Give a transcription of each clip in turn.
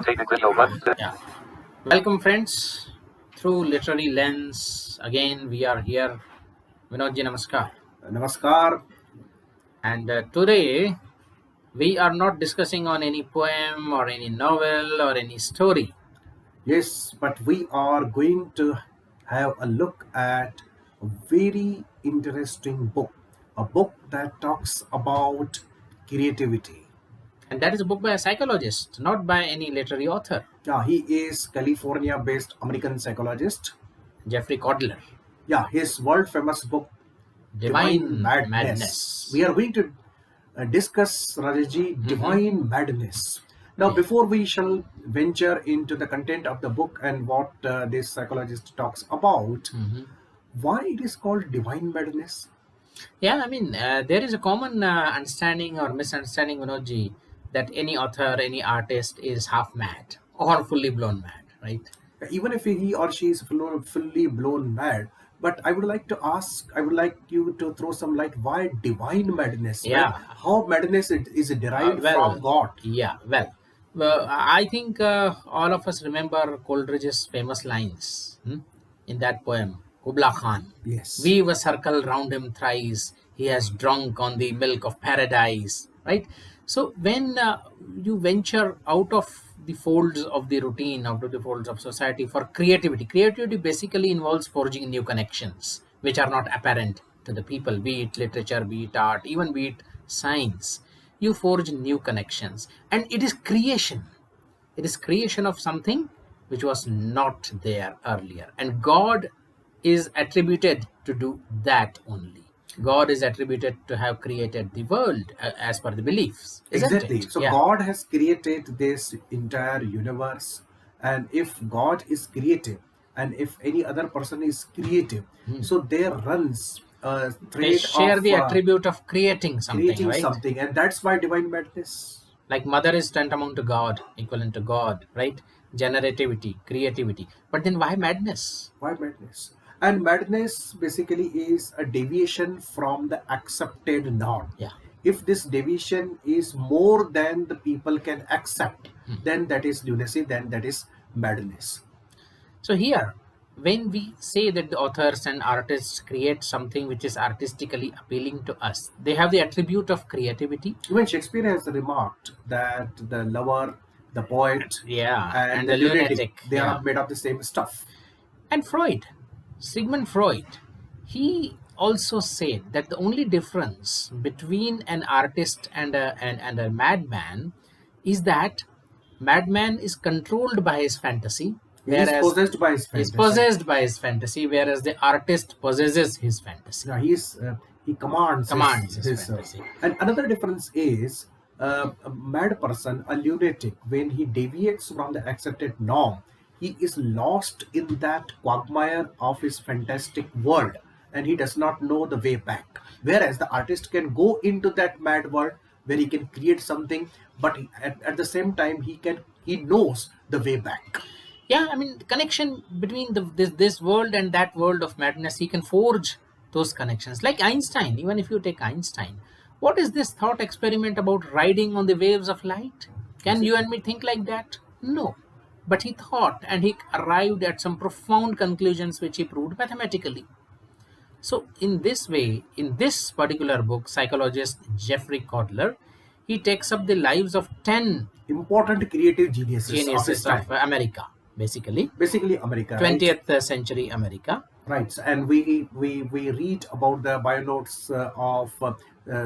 Technically over. Yeah. Welcome, friends. Through literary lens, again we are here. Vinodji, namaskar. Namaskar. And today we are not discussing on any poem or any novel or any story. Yes, but we are going to have a look at a very interesting book, a book that talks about creativity. And that is a book by a psychologist, not by any literary author, Yeah, he is California-based American psychologist. Jeffrey Kotler. Yeah, his world-famous book, Divine Divine Madness. We are going to discuss, Rajeshji, Divine Madness. Now, before we shall venture into the content of the book and what this psychologist talks about, why it is called Divine Madness? Yeah, I mean, there is a common understanding or misunderstanding, Vinodji, that any author, any artist is half mad or fully blown mad, right? Even if he or she is fully blown mad, but I would like to ask, I would like you to throw some light, why divine madness? Yeah. Right? How madness is derived Well, from God? Yeah, well, I think all of us remember Coleridge's famous lines in that poem, Kubla Khan. Yes. Weave a circle round him thrice, he has drunk on the milk of paradise, right? So when you venture out of the folds of the routine, out of the folds of society for creativity basically involves forging new connections, which are not apparent to the people, be it literature, be it art, even be it science. You forge new connections, and it is creation. It is creation of something which was not there earlier, and God is attributed to do that only. God is attributed to have created the world as per the beliefs. Exactly. It? So Yeah. God has created this entire universe, and if God is creative, and if any other person is creative, so there runs a They thread share of the attribute of creating something, right? something, and that's why divine madness. Like mother is tantamount to God, equivalent to God, right? Generativity, creativity. But then why madness? Why madness? And madness basically is a deviation from the accepted norm. Yeah. If this deviation is more than the people can accept, then that is lunacy, then that is madness. So here, when we say that the authors and artists create something which is artistically appealing to us, they have the attribute of creativity. Even Shakespeare has remarked that the lover, the poet, and the the lunatic, lunatic, they are made of the same stuff. And Freud, Sigmund Freud, he also said that the only difference between an artist and a madman is that madman is controlled by his fantasy, He is possessed by his fantasy. Is possessed by his fantasy, whereas the artist possesses his fantasy. Yeah, he commands his fantasy. And another difference is a mad person, a lunatic, when he deviates from the accepted norm, he is lost in that quagmire of his fantastic world, and he does not know the way back. Whereas the artist can go into that mad world where he can create something, but at the same time he knows the way back. Yeah, I mean, the connection between this world and that world of madness, he can forge those connections. Like Einstein, even if you take Einstein, what is this thought experiment about riding on the waves of light? Can you and me think like that? No. But he thought, and he arrived at some profound conclusions which he proved mathematically. So in this way, in this particular book, psychologist Jeffrey Kotler, he takes up the lives of 10 important creative geniuses of America. Basically America, 20th century America, right? And we read about the bio notes of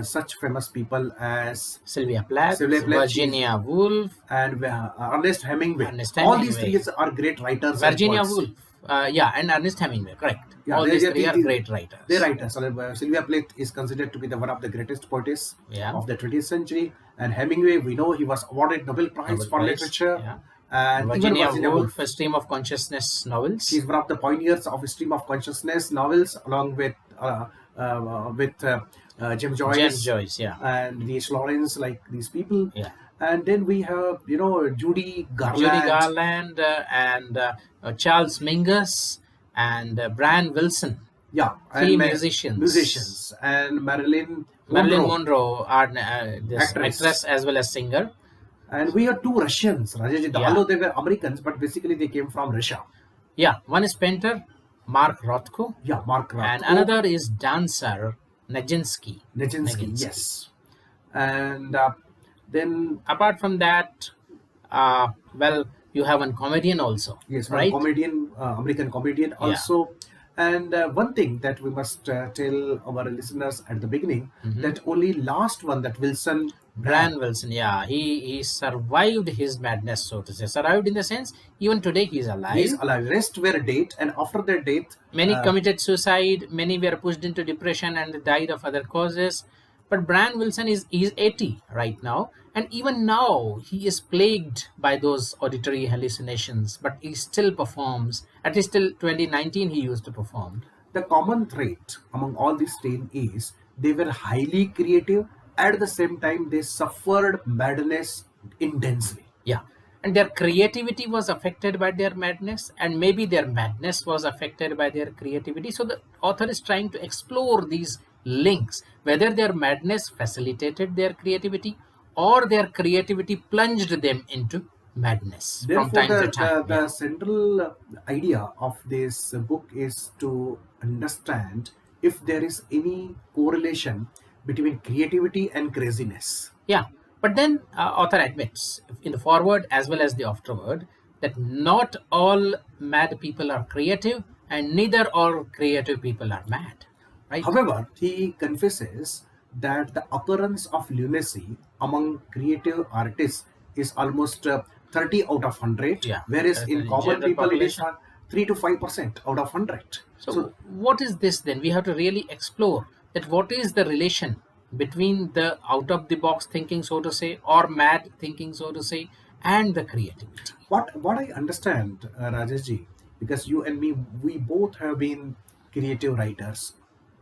such famous people as Sylvia Plath, Virginia Woolf, and Ernest Hemingway. All these three are great writers. Virginia Woolf, and Ernest Hemingway, correct. All these three are great writers. They're writers. Sylvia Plath is considered to be one of the greatest poetess of the 20th century, and Hemingway, we know he was awarded Nobel Prize for literature. Yeah. And Virginia Woolf, Stream of Consciousness novels. She's one of the pioneers of Stream of Consciousness novels, along with James Joyce, and D.H. Lawrence, like these people. Yeah. And then we have, Judy Garland, and Charles Mingus and Brian Wilson. Yeah, three musicians, and Marilyn Monroe, actress as well as singer. And we have two Russians, Rajesh, Yeah, although they were Americans, but basically they came from Russia. yeah. One is painter, Mark Rothko, Yeah, Mark and Rothko, another is dancer, Najinski. Najinski, Naginsky. yes. And then, Apart from that, well, you have one comedian also, yes, one right? comedian, American comedian Yeah. also. And one thing that we must tell our listeners at the beginning, Hmm. that only last one, that Wilson Brand, Brian Wilson, yeah, he survived his madness, so to say. Survived in the sense, even today he is he is alive. alive. Rest were dead, and after their death, Many uh, committed suicide, many were pushed into depression and died of other causes. But Brian Wilson is 80 right now, and even now he is plagued by those auditory hallucinations, but he still performs. At least till 2019 he used to perform. the common trait among all these 10 is they were highly creative. At the same time, they suffered madness intensely. Yeah. And their creativity was affected by their madness, and maybe their madness was affected by their creativity. So the author is trying to explore these links, whether their madness facilitated their creativity or their creativity plunged them into madness from Therefore, time to time. Yeah. the central idea of this book is to understand if there is any correlation between creativity and craziness. Yeah. But then author admits in the foreword as well as the afterword that not all mad people are creative and neither all creative people are mad. Right? However, he confesses that the occurrence of lunacy among creative artists is almost 30 out of 100, Yeah. whereas in In common general people it is population. 3 to 5% out of 100. So So what is this then? We have to really explore that what is the relation between the out of the box thinking, so to say, or mad thinking, so to say, and the creativity. what I understand, Rajeshji, because you and me, we both have been creative writers,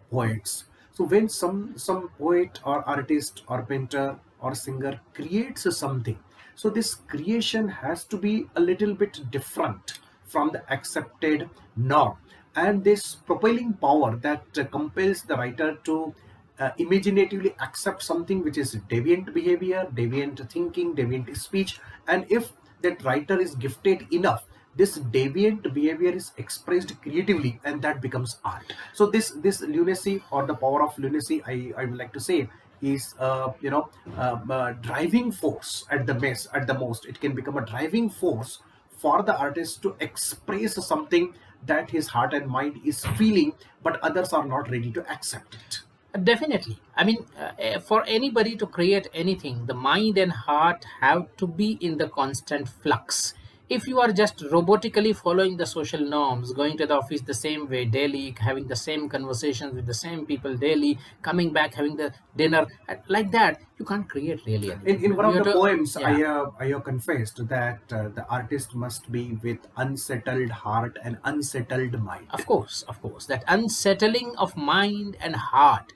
poets. So when some poet or artist or painter or singer creates something, so this creation has to be a little bit different from the accepted norm, and this propelling power that compels the writer to imaginatively accept something which is deviant behavior, deviant thinking, deviant speech. And if that writer is gifted enough, this deviant behavior is expressed creatively, and that becomes art. So this lunacy, or the power of lunacy, I would like to say, is driving force at the best, at the most. It can become a driving force for the artist to express something that his heart and mind is feeling, but others are not ready to accept it. Definitely. I mean, for anybody to create anything, the mind and heart have to be in the constant flux. If you are just robotically following the social norms, going to the office the same way daily, having the same conversations with the same people daily, coming back, having the dinner, like that, you can't create really anything. In one You of have the to, poems, yeah. I have confessed that the artist must be with unsettled heart and unsettled mind. Of course, that unsettling of mind and heart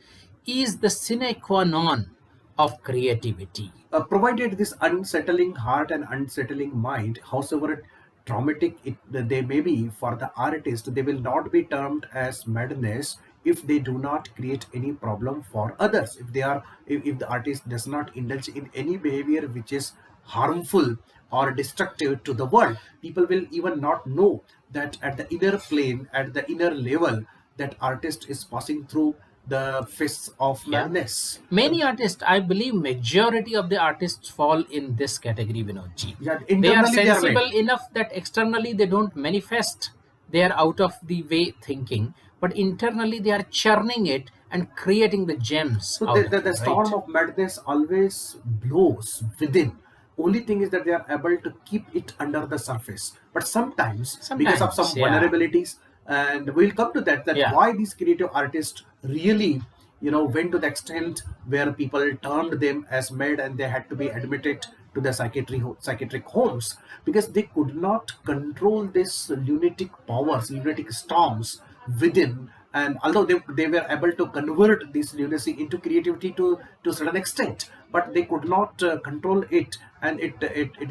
is the sine qua non of creativity. Provided this unsettling heart and unsettling mind, howsoever traumatic they may be for the artist, they will not be termed as madness if they do not create any problem for others. If they are, if the artist does not indulge in any behavior which is harmful or destructive to the world, people will even not know that at the inner plane, at the inner level, that artist is passing through the fists of Yeah. madness. Many artists, I believe majority of the artists fall in this category, Vinodji. Yeah, They are internally they are made. sensible enough that externally they don't manifest their out of the way thinking, but internally they are churning it and creating the gems So out of the it, right? storm of madness always blows within. Only thing is that they are able to keep it under the surface. But sometimes, because of Sometimes, some yeah. vulnerabilities, and we'll come to that, that Yeah. why these creative artists really, went to the extent where people termed them as mad, and they had to be admitted to the psychiatric homes, because they could not control this lunatic powers, lunatic storms within. And although they were able to convert this lunacy into creativity to a certain extent, but they could not control it, and it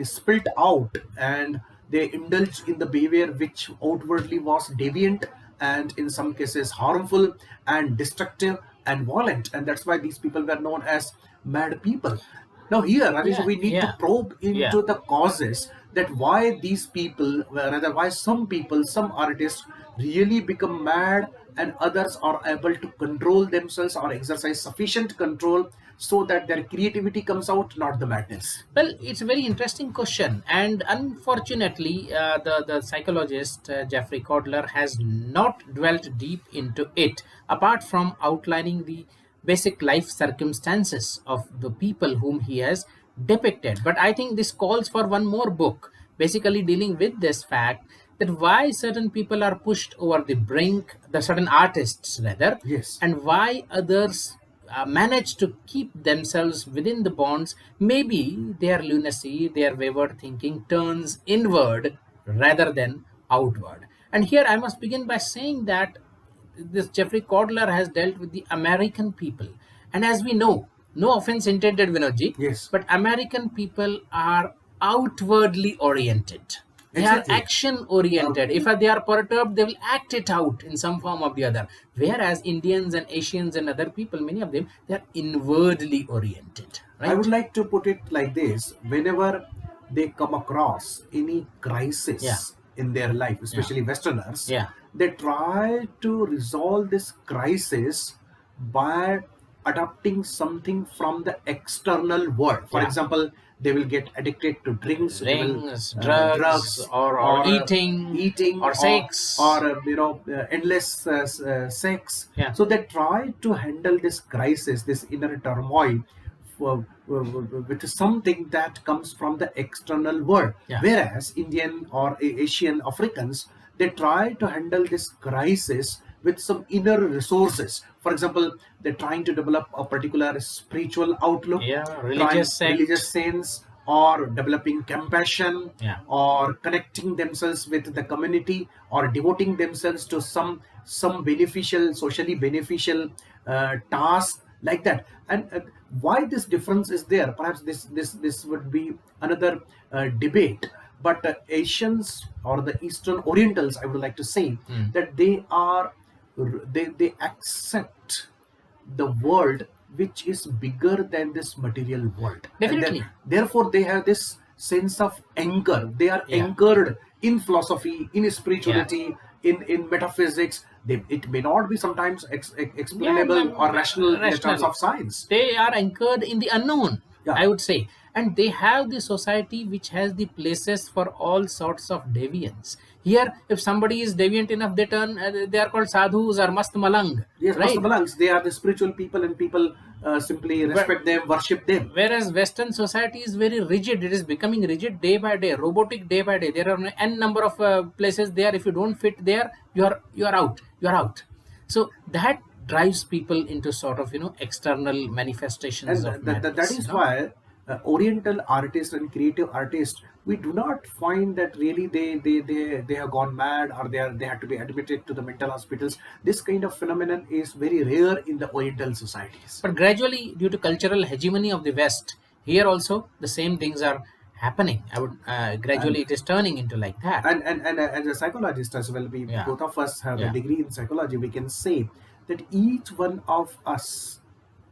is spilt out, and they indulged in the behavior which outwardly was deviant, and in some cases harmful and destructive and violent. And that's why these people were known as mad people. Now here, Rajesh, Yeah, we need to yeah, probe yeah. into the causes that why these people, rather why some people, some artists really become mad and others are able to control themselves or exercise sufficient control so that their creativity comes out, not the madness. Well, it's a very interesting question, and unfortunately, the psychologist Jeffrey Kotler has not dwelt deep into it, apart from outlining the basic life circumstances of the people whom he has depicted. But I think this calls for one more book, basically dealing with this fact that why certain people are pushed over the brink, the certain artists rather, Yes. and why others manage to keep themselves within the bonds. Maybe their lunacy, their wayward thinking turns inward rather than outward. And here I must begin by saying that this Jeffrey Kotler has dealt with the American people. And as we know, no offense intended, Vinodji, Yes. but American people are outwardly oriented. They are Exactly. action oriented. If they are perturbed, they will act it out in some form or the other. Whereas Indians and Asians and other people, many of them, they are inwardly oriented, I would right? like to put it like this: whenever they come across any Yeah, crisis in their life, yeah, especially Westerners, yeah, they try to resolve this crisis by adopting something from the external world. For yeah. example, they will get addicted to drinks, they will Rings, drugs, drugs, or or eating, eating, or sex. or endless sex. Yeah, So they try to handle this crisis, this inner turmoil, with something that comes from the external world. yeah. Whereas Indian or Asian Africans, they try to handle this crisis with some inner resources. For example, they're trying to develop a particular spiritual outlook, Yeah, trying religious religious sect. sense, or developing compassion, Yeah. or connecting themselves with the community, or devoting themselves to some beneficial, socially beneficial task, like that. And why this difference is there, perhaps this would be another debate. But Asians or the Eastern Orientals, I would like to say Hmm. that they accept the world which is bigger than this material world, and then Definitely. therefore they have this sense of anchor. They are Yeah, anchored in philosophy, in yeah. spirituality, in metaphysics. It may not be sometimes Yeah, explainable or rational in the terms rational. of science. They are anchored in the unknown, Yeah. I would say. And they have the society which has the places for all sorts of deviance. Here, if somebody is deviant enough, they are called sadhus or mast malang, Yes, Master right? Malangs, they are the spiritual people, and people simply Where- respect them, worship them. Whereas Western society is very rigid. It is becoming rigid day by day, robotic day by day. There are n number of places there. If you don't fit there, you are out. You are out. So that drives people into sort of external manifestations And of that madness. is why Oriental artists and creative artists, we do not find that really they have gone mad, or they had to be admitted to the mental hospitals. This kind of phenomenon is very rare in the Oriental societies. But gradually, due to cultural hegemony of the West, here also the same things are happening. I would And gradually it is turning into like that. as a psychologist as well, we Yeah, both of us have a yeah. degree in psychology. We can say that each one of us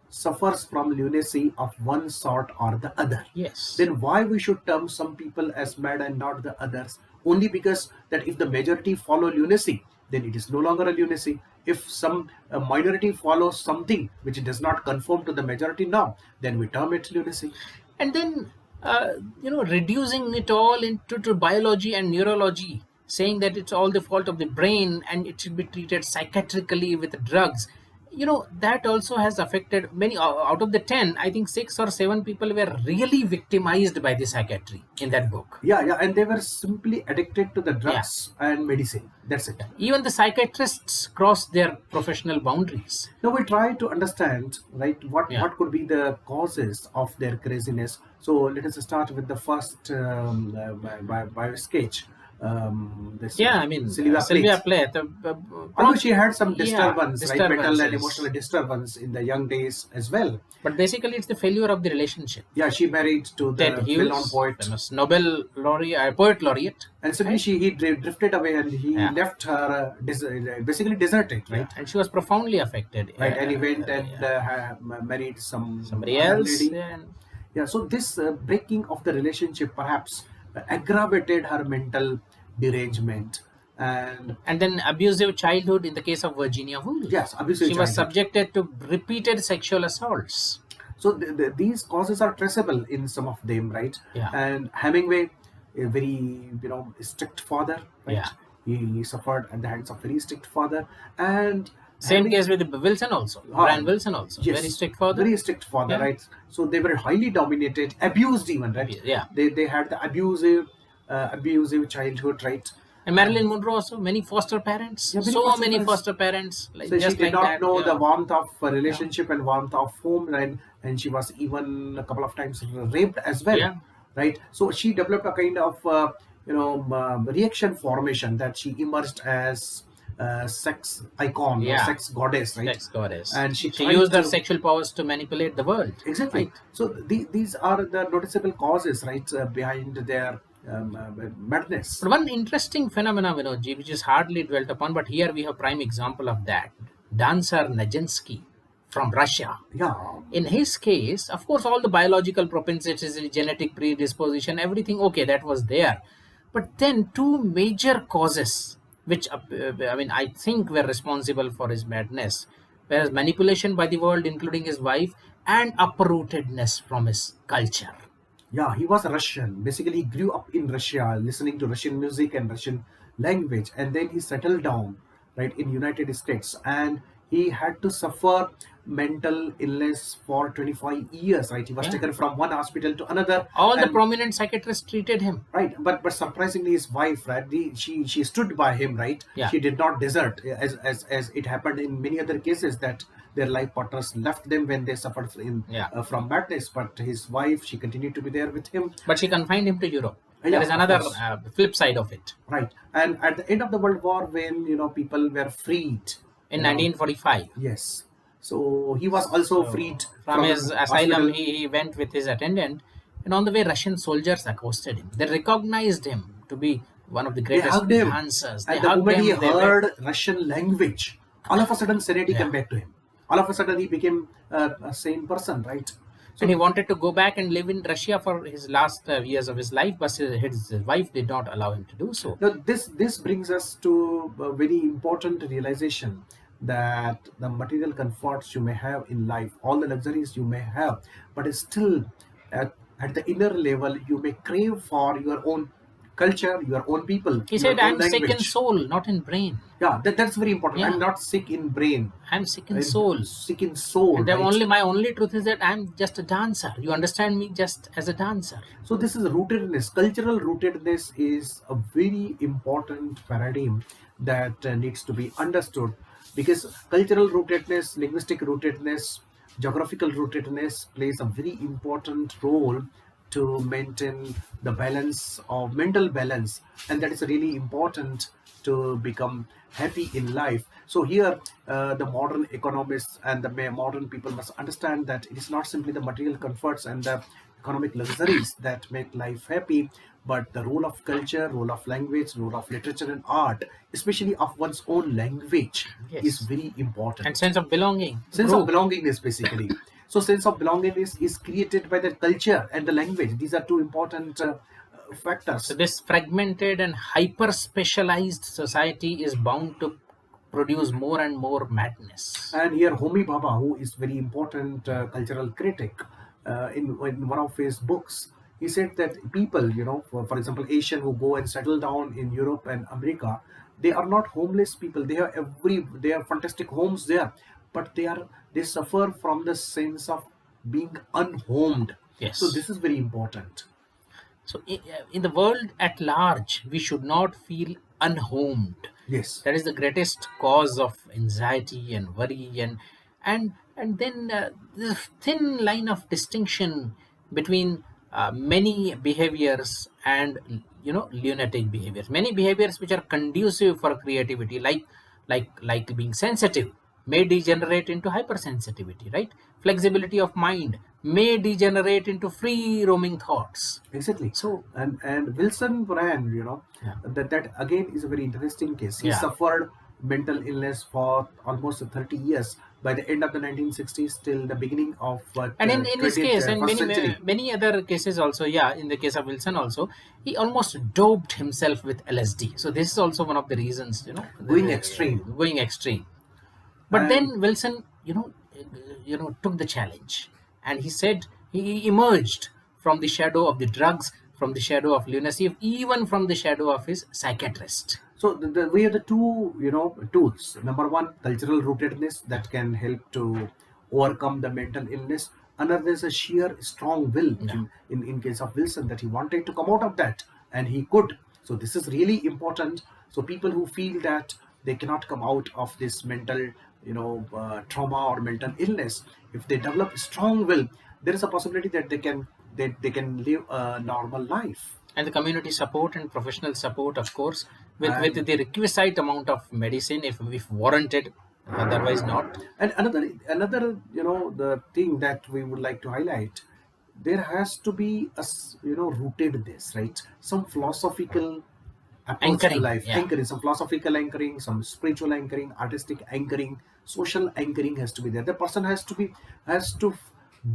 suffers from lunacy of one sort or the other. Yes. Then why we should term some people as mad and not the others? Only because that if the majority follow lunacy, then it is no longer a lunacy. If some minority follows something which does not conform to the majority norm, then we term it lunacy. And then reducing it all into to biology and neurology, saying that it's all the fault of the brain and it should be treated psychiatrically with drugs. That also has affected many. Out of the 10, I think 6 or 7 people were really victimized by the psychiatry in that book. Yeah, yeah, and they were simply addicted to the Yeah, drugs and medicine. That's it. even the psychiatrists cross their professional boundaries. Now we try to understand, right, Yeah, what could be the causes of their craziness. So let us start with the first by sketch. This yeah, I mean, Sylvia Sylvia Plath. Plath, Although she had some yeah, disturbance, right, mental and emotional disturbances. disturbance in the young days as well. But basically, it's the failure of the relationship. Yeah, she married to Ted the well-known Hughes, poet, famous Nobel laureate, poet laureate, and simply right? he drifted away, and he Yeah, left her, basically deserted, yeah, right? and she was profoundly affected. Right, and he went and Yeah. married some Somebody other else, lady. and Yeah, so this breaking of the relationship perhaps aggravated her mental derangement. And And then abusive childhood in the case of Virginia Woolf. yes, abusive She was childhood. subjected to repeated sexual assaults. So these causes are traceable in some of them, right? Yeah, And Hemingway, a very strict father, yeah. right? He suffered at the hands of very strict father. And Same having case with Wilson also. ah, Brian Wilson also. Very yes, strict father. very strict father, Yeah. right? So they were highly dominated, abused even, right? Yeah. They had the abusive childhood, right? And And Marilyn Monroe also, many foster parents. yeah, very So foster many parents. foster parents, like So she just did like not that. know the Yeah. warmth of a Yeah. relationship and warmth of home, and she was even a couple of times raped as well, Yeah. right? So she developed a kind of reaction formation that she emerged as a sex icon or Yeah. sex goddess, right? Sex goddess. And she She tried used her to sexual powers to manipulate the world. exactly. Right. So these are the noticeable causes, right, behind their madness. But one interesting phenomena, Vinodji, which is hardly dwelt upon, but here we have prime example of that. Dancer Najinski from Russia. Yeah, In his case, of course, all the biological propensities, genetic predisposition, everything, okay, that was there. But then two major causes, which I think were responsible for his madness, whereas manipulation by the world, including his wife, and uprootedness from his culture. yeah, he was Russian. Basically, he grew up in Russia, listening to Russian music and Russian language, and then he settled down, right, in United States, and he had to suffer mental illness for 25 years, right? He was Yeah. taken from one hospital to another, All the and prominent psychiatrists treated him. right, but surprisingly, his wife, right, she stood by him, right? Yeah. She did not desert, as it happened in many other cases that their life partners left them when they suffered Yeah. from madness. But his wife, she continued to be there with him. But she confined him to Europe. Yeah, There is of another course. flip side of it. Right. And at the end of the World War, when people were freed, In you know, 1945, yes. So he was also so freed from from his the asylum, hospital. he went with his attendant, and on the way, Russian soldiers accosted him. They recognized him to be one of the They greatest hugged him, dancers. They and the hugged moment he him. They were, heard Russian language, all of a sudden sanity yeah. came back to him. All of a sudden he became a sane person, right? And he So wanted to go back and live in Russia for his last years of his life, but his wife did not allow him to do so. now this brings us to a very important realization that the material comforts you may have in life, all the luxuries you may have, but it's still at the inner level you may crave for your own culture, your own people, He your said, own "I'm sick in language. soul, not in brain. Yeah, that's very important. I'm Yeah, not sick in brain. I'm sick in I'm soul." sick in soul, And then right? my only truth is that I'm just a dancer. You understand me just as a dancer. So this is rootedness. Cultural rootedness is a very important paradigm that needs to be understood, because cultural rootedness, linguistic rootedness, geographical rootedness plays a very important role to maintain the balance of mental balance, and that is really important to become happy in life. So here, the modern economists and the modern people must understand that it is not simply the material comforts and the economic luxuries that make life happy, but the role of culture, role of language, role of literature and art, especially of one's own language, is Yes. very important. And sense of belonging. Sense of Group. belongingness, basically. So sense of belongingness is created by the culture and the language. These are two important So factors. this fragmented and hyper specialized society is bound to produce more and more madness. And here, Homi Bhabha, who is very important cultural critic, in one of his books, he said that people, for example, Asian who go and settle down in Europe and America, they are not homeless people. They have fantastic homes there, but they suffer from the sense of being unhomed. So Yes. this is very important. So in the world at large, we should not feel unhomed. Yes. That is the greatest cause of anxiety and worry, and then the thin line of distinction between many behaviors and lunatic behaviors. Many behaviors which are conducive for creativity, like being sensitive, may degenerate into hypersensitivity, right? Flexibility of mind may degenerate into free roaming thoughts. Exactly. So And Wilson Brand, yeah, that again is a very interesting case. He yeah, suffered mental illness for almost 30 years, by the end of the 1960s till the beginning of And in his 20th case, and first many century. many other cases also, yeah, in the case of Wilson also, he almost doped himself with LSD. So this is also one of the reasons, Going extreme. going extreme. But And then Wilson, took the challenge, and he said he emerged from the shadow of the drugs, from the shadow of lunacy, even from the shadow of his psychiatrist. so we have the two, tools. Number one, cultural rootedness that can help to overcome the mental illness. Another is a sheer strong will Yeah. in case of Wilson, that he wanted to come out of that, and he could. So this is really important. So people who feel that they cannot come out of this mental, trauma or mental illness, if they develop strong will, there is a possibility that they can live a normal life. And the community support and professional support, of course, with And the requisite amount of medicine, if warranted, otherwise not. And another, the thing that we would like to highlight, there has to be rooted this, right? Some philosophical approach to Anchoring, life, yeah. anchoring, some philosophical anchoring, some spiritual anchoring, artistic anchoring, social anchoring has to be there. The person has to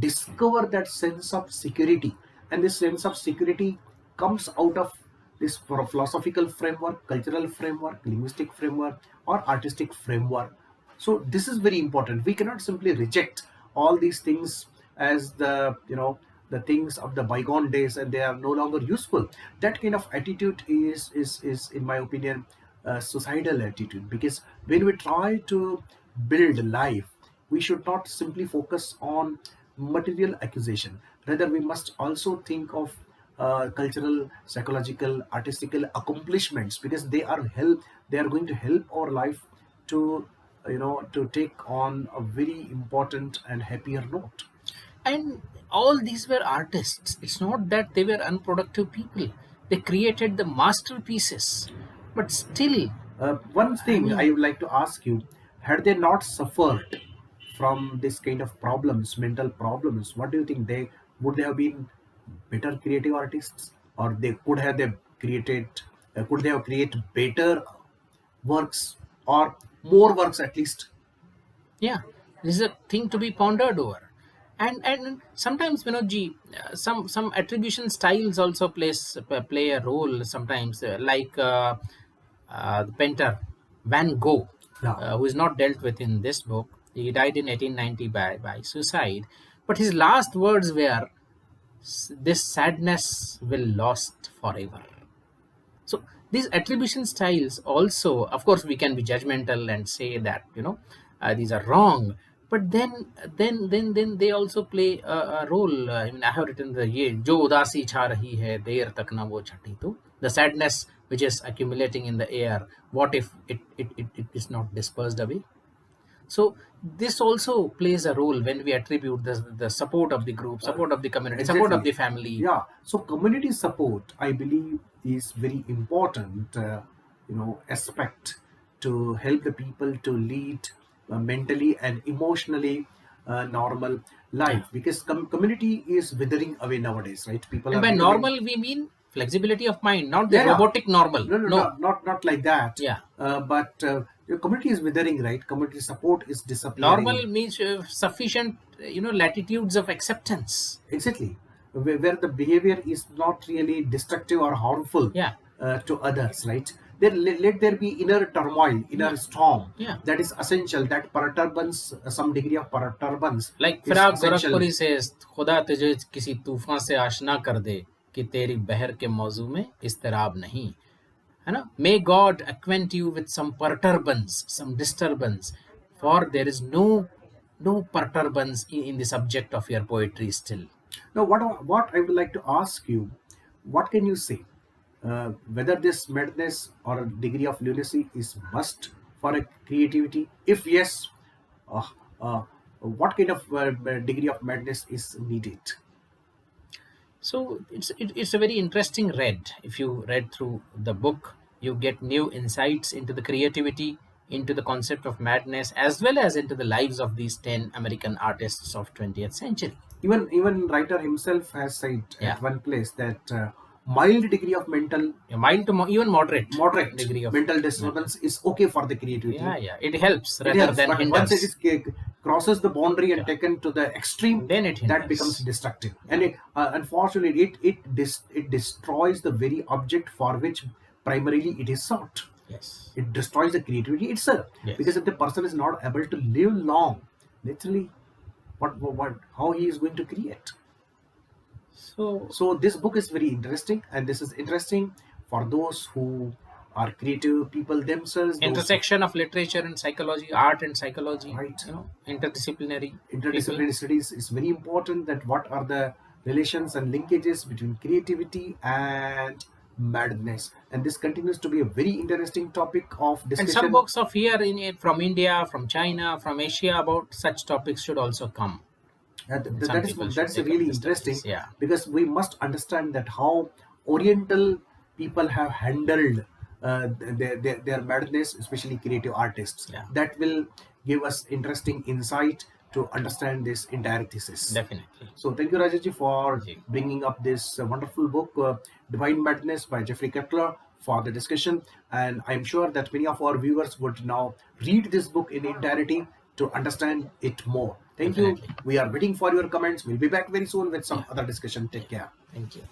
discover that sense of security, and this sense of security comes out of this philosophical framework, cultural framework, linguistic framework, or artistic framework. So this is very important. We cannot simply reject all these things as the things of the bygone days, and they are no longer useful. That kind of attitude is in my opinion a suicidal attitude, because when we try to build life, we should not simply focus on material acquisition. Rather, we must also think of cultural, psychological, artistical accomplishments, because they are going to help our life to to take on a very important and happier note. And all these were artists. It's not that they were unproductive people. They created the masterpieces. But still, One I thing I mean, would like to ask you: had they not suffered from this kind of problems, mental problems, what do you think, they have been better creative artists, or could they have created better works, or more works at least? yeah, this is a thing to be pondered over. And sometimes, Vinodji, some attribution styles also play a role sometimes, like the painter Van Gogh, Yeah. who is not dealt with in this book. He died in 1890 by suicide, but his last words were, "This sadness will last forever." So these attribution styles also, of course, we can be judgmental and say that these are wrong, but then they also play a role. I mean, I have written the ye jo udasi chha rahi hai der tak na wo chati to, the sadness which is accumulating in the air, what if it is not dispersed away? So this also plays a role when we attribute the support of the group, Uh, support of the community, support of exactly. the family. Yeah. So community support, I believe, is very important, aspect to help the people to lead mentally and emotionally normal Yeah. life, because community is withering away nowadays, right? People And are by becoming. normal, we mean flexibility of mind, not the Yeah, yeah. robotic normal. No, no, No. not like that. Yeah. But your community is withering, right? Community support is disappearing. Normal means sufficient, latitudes of acceptance. Exactly. Where the behavior is not really destructive or harmful Yeah. to others, right? Then let there be inner turmoil, inner Yeah. storm. Yeah. That is essential. That perturbance, some degree of perturbance Like is Firaq essential. Gorakhpuri says, खुदा तुझे किसी तूफान से आशना कर दे कि तेरी बहर के मौजू में इस्तराब नहीं, है ना? May God acquaint you with some perturbance, some disturbance, for there is no perturbance in the subject of your poetry still. Now, what I would like to ask you, what can you say? Whether this madness or a degree of lunacy is must for a creativity? If yes, uh, what kind of degree of madness is needed? So it's a very interesting read. If you read through the book, you get new insights into the creativity, into the concept of madness, as well as into the lives of these 10 American artists of 20th century. Even writer himself has said Yeah, at one place that mild degree of a mild to even moderate moderate degree of mental madness. disturbance is okay for the creativity. Yeah, yeah, it helps It rather helps, than but once it hinders. is crosses the boundary and Yeah. taken to the extreme, Then it that becomes hinders. destructive. And unfortunately, it destroys the very object for which primarily it is sought. Yes. It destroys the creativity itself. Because Yes. if the person is not able to live long, literally, what how he is going to create? So So this book is very interesting, and this is interesting for those who are creative people themselves, those who, intersection of literature and psychology, art and psychology, right, interdisciplinary people. interdisciplinary studies is very important. That what are the relations and linkages between creativity and madness, and this continues to be a very interesting topic of And some discussion. books of here from India, from China, from Asia about such topics should also come. And some That is people should that's take up really the interesting, studies. Yeah. because we must understand that how Oriental people have handled their madness, especially creative artists. Yeah. That will give us interesting insight to understand this entire thesis. Definitely. So thank you, Rajesh, for Ji. bringing up this wonderful book, Divine Madness by Jeffrey Kotler, for the discussion. And I'm sure that many of our viewers would now read this book in entirety to understand it more. Thank you. Definitely. We are waiting for your comments. We'll be back very soon with some Yeah. other discussion. Take care. Thank you.